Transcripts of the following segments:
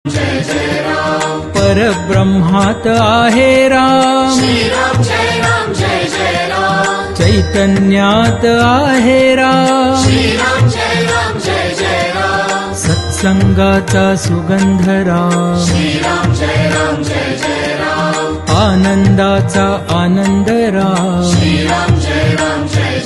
जय जय राम परब्रह्मात आहे राम श्री राम जय जय राम चैतन्यात आहे राम जय जय राम सत्संगाचा सुगंध राम श्री राम जय जय राम आनंदाचा आनंद राम श्री राम जय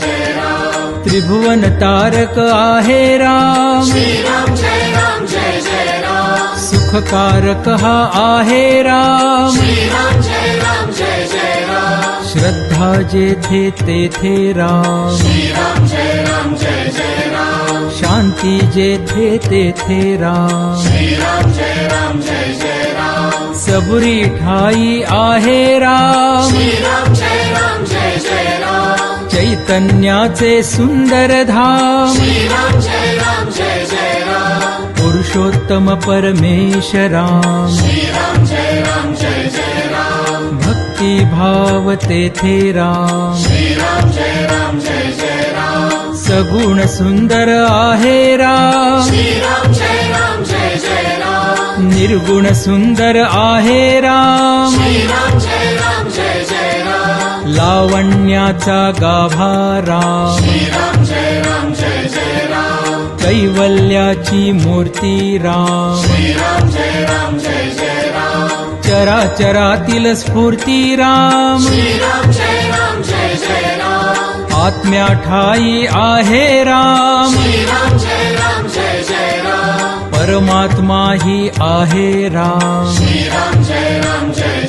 जय राम त्रिभुवन तारक आहे राम श्री राम जय जय राम सुखकारक हा आहे राम श्री राम जय जय राम श्रद्धा जेथे तेथे राम श्री राम जय जय राम शांती जेथे तेथे राम श्री राम जय जय राम सबुरी ठाई आहे राम श्री राम जय जय राम चैतन्याचे सुंदर धाम श्री राम जय जय राम पुरुषोत्तम परमेश राम श्री राम जय जय राम भक्ती भाव तेथे राम श्री राम जय जय राम सगुण सुंदर आहे राम श्री राम जय जय राम निर्गुण सुंदर आहे राम श्री राम जय जय राम लावण्याचा गाभा राम श्री राम जय जय राम कैवल्याची मूर्ती राम श्री राम जय जय राम चराचरातील स्फूर्ती राम श्री राम जय जय राम आत्म्या ठाई आहे राम श्री राम जय जय राम परमात्मा ही आहे राम श्री राम जय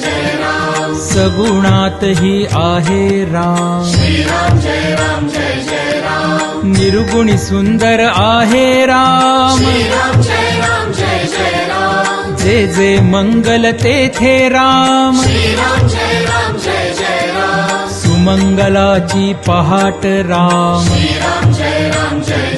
जय राम सगुणात ही आहे राम श्री राम जय जय राम निर्गुणी सुंदर आहे राम श्री राम जय जय राम जे जे मंगल तेथे राम श्री राम जय जय राम सुमंगलाची पहाट राम श्री राम जय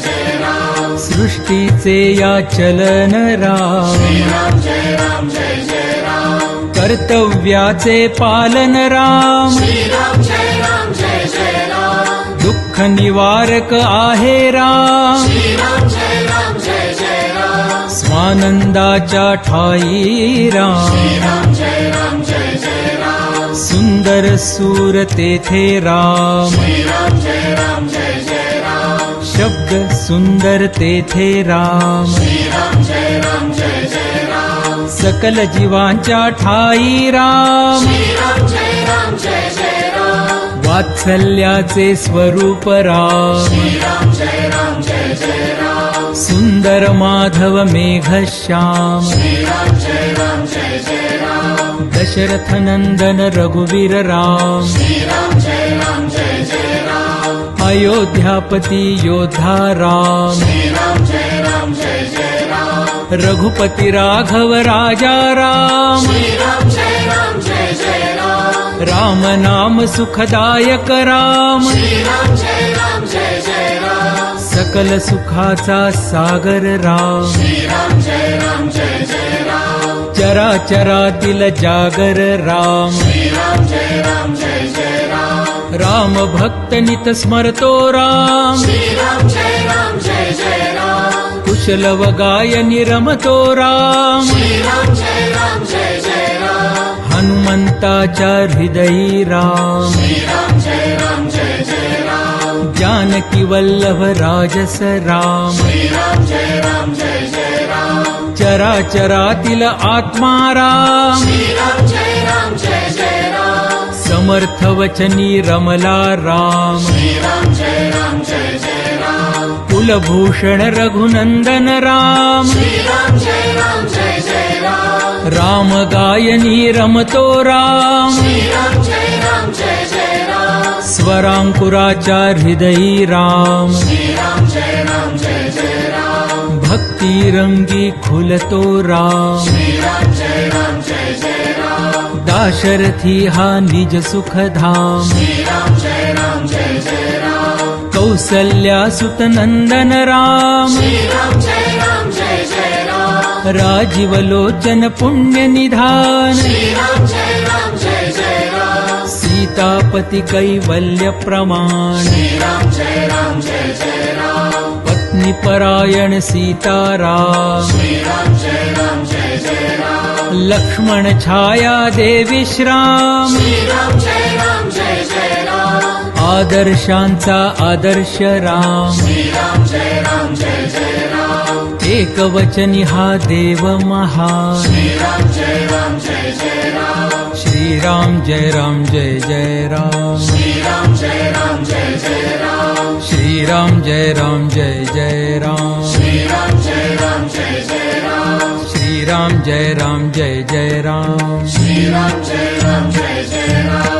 जय राम सृष्टीचे या चलन राम श्री राम जय जय राम कर्तव्याचे पालन राम श्री राम जय जय राम दुःख निवारक आहे राम श्री राम जय जय राम स्वानंदाच्या ठाई राम श्री राम जय जय राम सुंदर सूर तेथे राम श्री राम जय जय राम शब्द सुंदर तेथे राम श्री राम जय जय राम सकल जीवांच्या ठाई राम श्री राम जय जय राम वात्सल्याचे स्वरूप राम श्री राम जय जय राम सुंदर माधव मेघश्याम श्री राम जय जय राम दशरथ नंदन रघुवीर राम श्री राम जय जय राम अयोध्यापती योद्धा राम श्री राम जय जय राम रघुपती राघव राजा राम श्री राम जय जय राम राम नाम सुखदायक राम श्री राम जय जय राम सकल सुखाचा सागर राम श्री राम जय जय राम चराचरातील जागर राम श्री राम जय जय राम राम भक्त नित स्मरतो राम श्री राम जय जय राम कुशल व गायनी रमतो राम श्री राम जय जय राम हनुमंताच्या हृदयी राम श्री राम जय जय राम जानकी वल्लभ राजस राम श्री राम जय जय राम चराचरातील आत्मा राम श्री राम जय जय राम समर्थ वचनी रमला राम श्री राम जय जय राम कुलभूषण रघुनंदन राम श्री राम जय जय राम राम गायनी रमतो राम श्री राम जय जय राम स्वरांकुराच्या हृदयी राम श्री राम जय जय राम भक्ती रंगी खुलतो राम श्री राम जय जय राम दाशरथी हा निज सुखधाम श्री राम जय जय राम कौसल्या सुत नंदन राम श्री राम जय जय राम राजीवलोचन पुण्य निधान श्री राम जय जय राम सीतापती कैवल्य प्रमाण श्री राम जय जय राम पत्नी परायण सीताराम श्री राम जय जय राम लक्ष्मण छाया देवी श्राम श्रीराम जय राम आदर्शांचा आदर्श राम श्रीराम जय राम एकवचनी हा देव महान श्रीराम जय राम श्रीराम जय राम जय राम श्रीराम जय राम श्रीराम जय राम जय राम श्रीराम जय राम श्रीराम जय राम जय राम श्रीराम जय राम जय राम